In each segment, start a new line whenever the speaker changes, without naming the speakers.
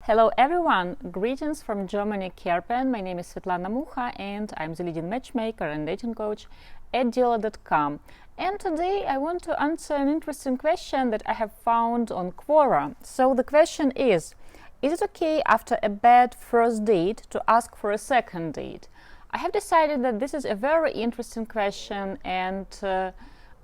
Hello everyone, greetings from Germany, Kerpen. My name is Svetlana Mucha and I'm the leading matchmaker and dating coach at Diolli.com. And today I want to answer an interesting question that I have found on Quora. So the question is it okay after a bad first date to ask for a second date? I have decided that this is a very interesting question and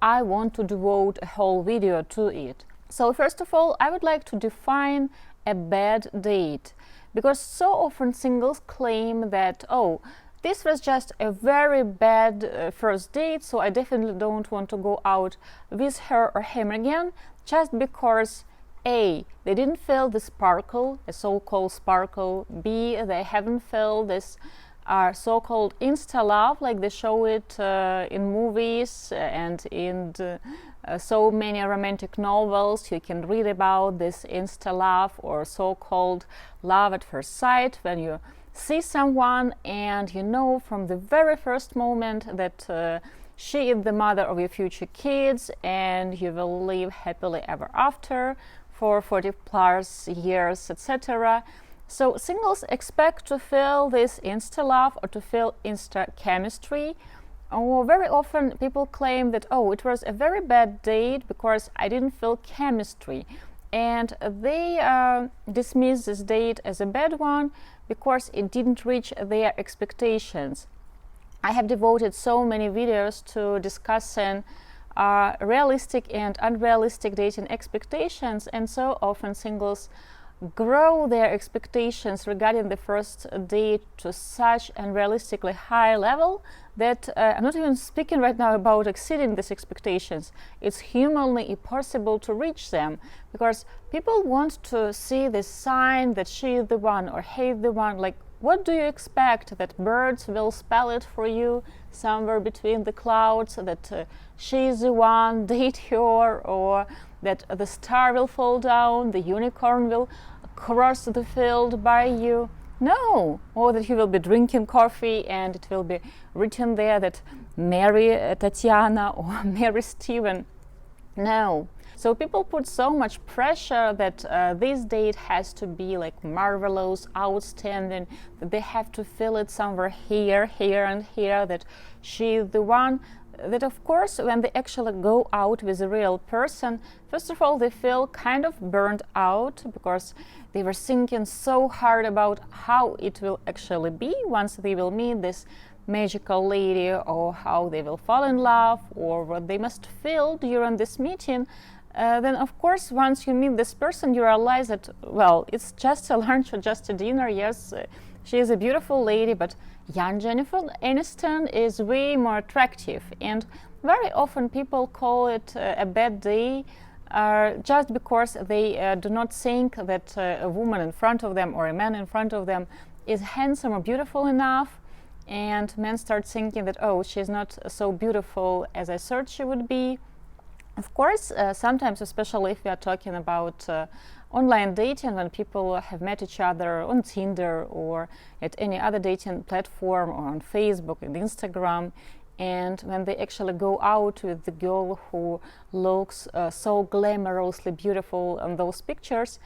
I want to devote a whole video to it. So first of all, I would like to define a bad date, because so often singles claim that, oh, this was just a very bad first date, so I definitely don't want to go out with her or him again, just because A, they didn't feel the sparkle, a so-called sparkle, B, they haven't felt this so-called insta love like they show it in movies and in so many romantic novels. You can read about this insta love or so-called love at first sight, when you see someone and you know from the very first moment that she is the mother of your future kids and you will live happily ever after for 40 plus years, etc. So singles expect to feel this insta love or to feel insta chemistry. Or very often people claim that, oh, it was a very bad date because I didn't feel chemistry. And they dismiss this date as a bad one because it didn't reach their expectations. I have devoted so many videos to discussing realistic and unrealistic dating expectations, and so often singles grow their expectations regarding the first date to such unrealistically high level that I'm not even speaking right now about exceeding these expectations. It's humanly impossible to reach them because people want to see this sign that she is the one or he is the one. Like, what do you expect? That birds will spell it for you somewhere between the clouds, that she is the one, date her, or that the star will fall down, the unicorn will cross the field by you? No. Or that you will be drinking coffee and it will be written there that marry Tatiana or marry Steven. No. So people put so much pressure that this date has to be like marvelous, outstanding, that they have to feel it somewhere here, here and here, that she is the one. That of course when they actually go out with a real person, first of all they feel kind of burned out because they were thinking so hard about how it will actually be once they will meet this magical lady, or how they will fall in love, or what they must feel during this meeting. Then of course once you meet this person you realize that, well, it's just a lunch or just a dinner. Yes, she is a beautiful lady, but young Jennifer Aniston is way more attractive, and very often people call it a bad day just because they do not think that a woman in front of them or a man in front of them is handsome or beautiful enough, and men start thinking that, oh, she's not so beautiful as I thought she would be. Of course, sometimes, especially if we are talking about online dating, when people have met each other on Tinder or at any other dating platform or on Facebook and Instagram, and when they actually go out with the girl who looks so glamorously beautiful on those pictures,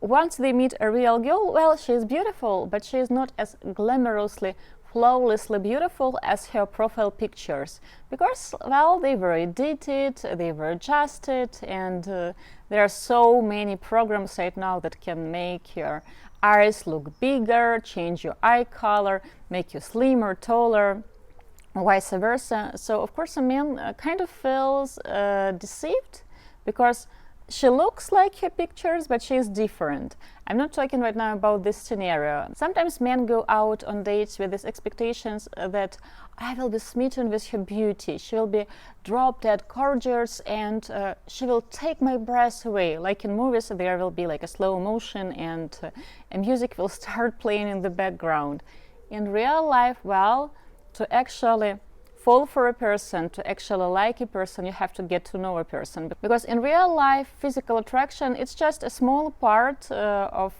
once they meet a real girl, well, she is beautiful, but she is not as glamorously, flawlessly beautiful as her profile pictures, because, well, they were edited, they were adjusted, and there are so many programs right now that can make your eyes look bigger, change your eye color, make you slimmer, taller, vice versa. So of course a man kind of feels deceived because she looks like her pictures, but she is different. I'm not talking right now about this scenario. Sometimes men go out on dates with these expectations that I will be smitten with her beauty, she will be drop dead gorgeous, and she will take my breath away. Like in movies, there will be like a slow motion and a music will start playing in the background. In real life, well, to actually fall for a person, to actually like a person, you have to get to know a person. Because in real life, physical attraction, it's just a small part of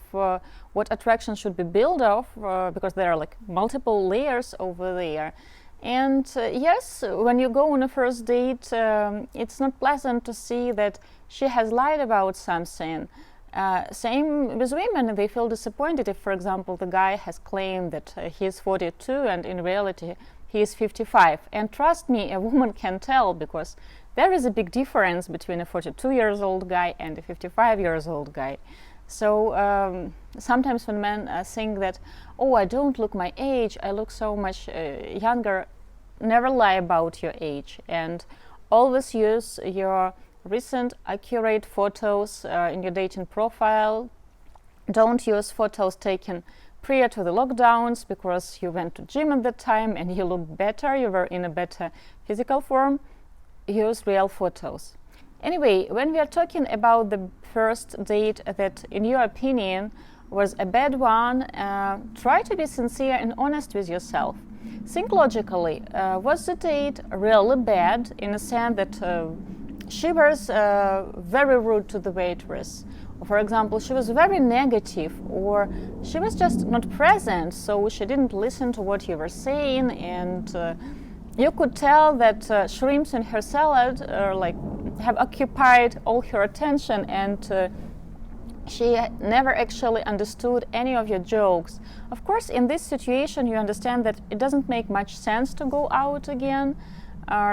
what attraction should be built of, because there are like multiple layers over there. And yes, when you go on a first date, it's not pleasant to see that she has lied about something. Same with women, they feel disappointed if, for example, the guy has claimed that he's 42 and in reality he is 55. And trust me, a woman can tell, because there is a big difference between a 42-year-old guy and a 55-year-old guy. So sometimes when men think that, oh, I don't look my age, I look so much younger, never lie about your age, and always use your recent accurate photos in your dating profile. Don't use photos taken prior to the lockdowns because you went to gym at that time and you look better, you were in a better physical form. Use real photos. Anyway, when we are talking about the first date that in your opinion was a bad one, try to be sincere and honest with yourself. Think logically. Was the date really bad in the sense that she was very rude to the waitress? Or, for example, she was very negative, or she was just not present, so she didn't listen to what you were saying, and you could tell that shrimps in her salad have occupied all her attention, and she never actually understood any of your jokes. Of course, in this situation, you understand that it doesn't make much sense to go out again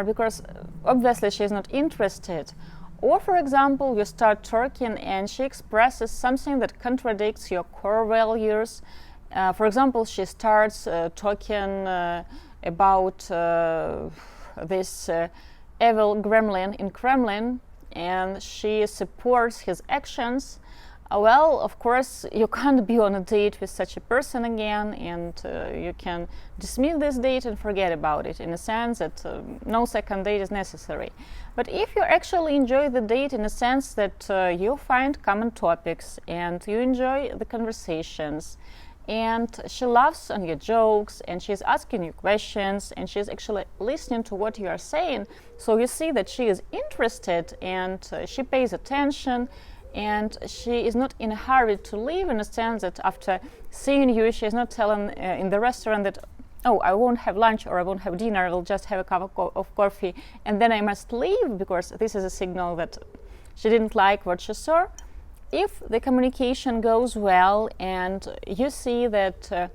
because obviously she is not interested. Or, for example, you start talking and she expresses something that contradicts your core values. For example, she starts talking about this evil gremlin in Kremlin, and she supports his actions. Well, of course, you can't be on a date with such a person again, and you can dismiss this date and forget about it, in a sense that no second date is necessary. But if you actually enjoy the date in a sense that you find common topics and you enjoy the conversations, and she laughs on your jokes, and she's asking you questions, and she's actually listening to what you are saying, so you see that she is interested and she pays attention, and she is not in a hurry to leave, in a sense that after seeing you, she is not telling in the restaurant that, oh, I won't have lunch or I won't have dinner, I will just have a cup of coffee and then I must leave, because this is a signal that she didn't like what she saw. If the communication goes well and you see that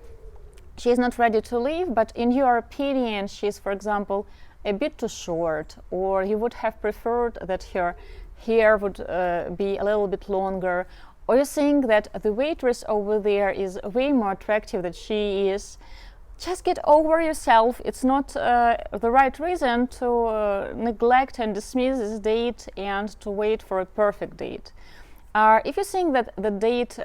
she is not ready to leave, but in your opinion she is, for example, a bit too short, or you would have preferred that her hair would be a little bit longer, or you think that the waitress over there is way more attractive than she is, just get over yourself. It's not the right reason to neglect and dismiss this date and to wait for a perfect date. If you think that the date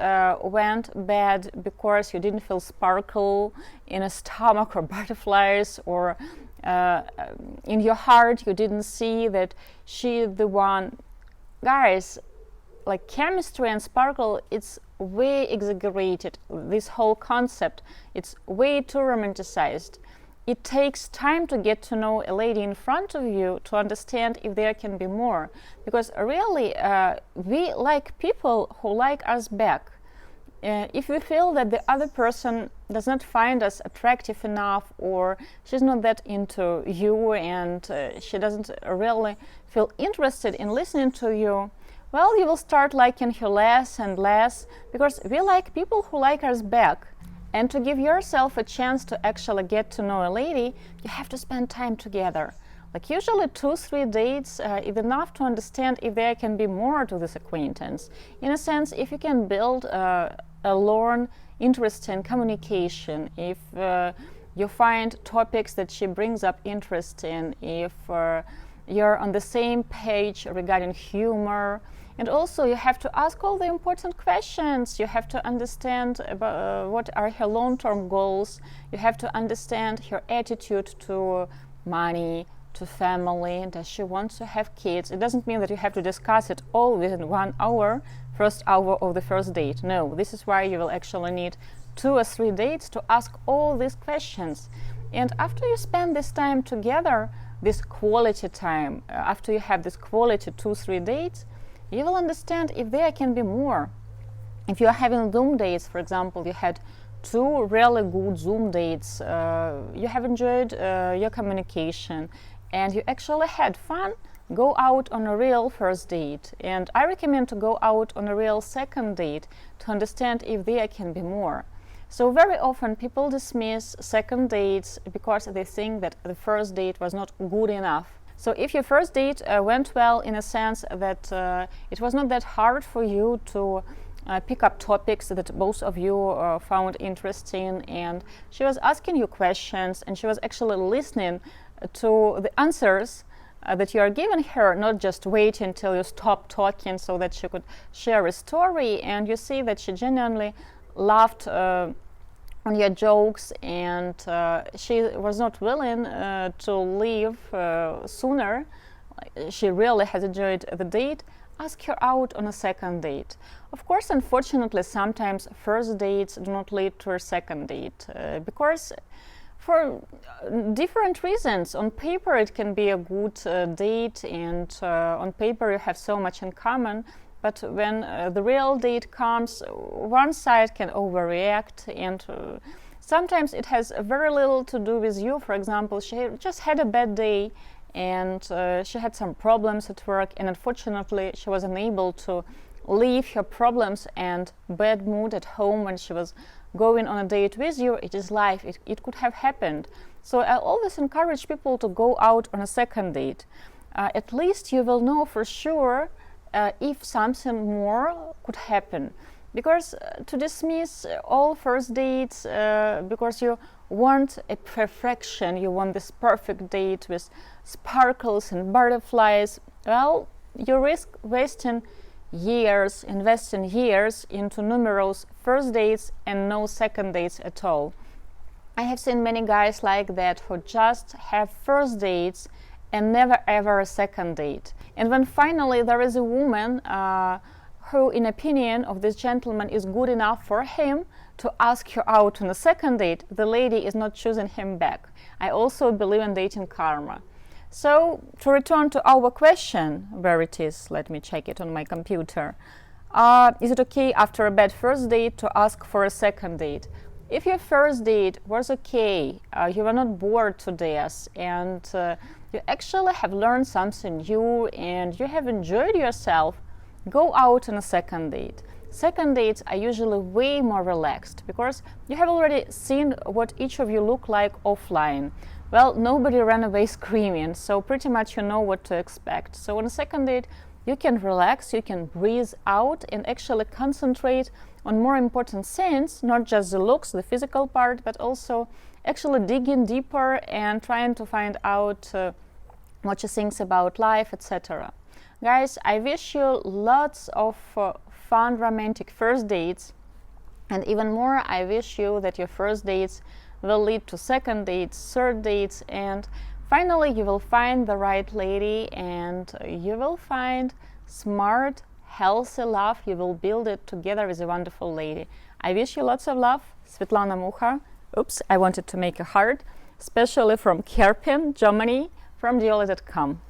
went bad because you didn't feel sparkle in a stomach or butterflies, or in your heart you didn't see that she is the one, guys, like chemistry and sparkle, it's way exaggerated. This whole concept, it's way too romanticized. It takes time to get to know a lady in front of you to understand if there can be more. Because really, we like people who like us back. If we feel that the other person does not find us attractive enough, or she's not that into you and she doesn't really feel interested in listening to you, well, you will start liking her less and less, because we like people who like us back. And to give yourself a chance to actually get to know a lady, you have to spend time together. Like usually 2-3 dates is enough to understand if there can be more to this acquaintance. In a sense, if you can build a learn interesting communication, if you find topics that she brings up interest in, if you're on the same page regarding humor. And also you have to ask all the important questions. You have to understand about, what are her long-term goals. You have to understand her attitude to money, to family. Does she want to have kids? It doesn't mean that you have to discuss it all within 1 hour, first hour of the first date. No, this is why you will actually need 2 or 3 dates to ask all these questions. And after you spend this time together, this quality time, after you have this quality 2-3 dates, you will understand if there can be more. If you are having Zoom dates, for example, you had 2 really good Zoom dates, you have enjoyed your communication, and you actually had fun, go out on a real first date, and I recommend to go out on a real second date to understand if there can be more. So very often people dismiss second dates because they think that the first date was not good enough. So if your first date went well, in a sense that it was not that hard for you to pick up topics that both of you found interesting, and she was asking you questions and she was actually listening to the answers that you are giving her, not just waiting until you stop talking so that she could share a story, and you see that she genuinely laughed on your jokes, and she was not willing to leave sooner. She really has enjoyed the date. Ask her out on a second date. Of course, unfortunately, sometimes first dates do not lead to a second date because for different reasons. On paper it can be a good date, and on paper you have so much in common, but when the real date comes, one side can overreact, and sometimes it has very little to do with you. For example, she just had a bad day and she had some problems at work, and unfortunately she was unable to leave her problems and bad mood at home when she was going on a date with you. It is life, it could have happened. So I always encourage people to go out on a second date. At least you will know for sure if something more could happen. Because to dismiss all first dates because you want a perfection, you want this perfect date with sparkles and butterflies, well, you risk wasting years, investing years into numerous first dates and no second dates at all. I have seen many guys like that who just have first dates and never ever a second date. And when finally there is a woman who, in opinion of this gentleman, is good enough for him to ask her out on a second date, the lady is not choosing him back. I also believe in dating karma. So, to return to our question, where it is, let me check it on my computer. Is it okay after a bad first date to ask for a second date? If your first date was okay, you were not bored to death, and you actually have learned something new and you have enjoyed yourself, go out on a second date. Second dates are usually way more relaxed because you have already seen what each of you look like offline. Well, nobody ran away screaming, so pretty much you know what to expect. So on a second date, you can relax, you can breathe out and actually concentrate on more important things, not just the looks, the physical part, but also actually digging deeper and trying to find out what she thinks about life, etc. Guys, I wish you lots of fun romantic first dates, and even more, I wish you that your first dates will lead to second dates, third dates, and finally you will find the right lady and you will find smart, healthy love. You will build it together with a wonderful lady. I wish you lots of love. Svetlana Mucha. Oops, I wanted to make a heart, especially from Kerpen, Germany, from Diolli.com.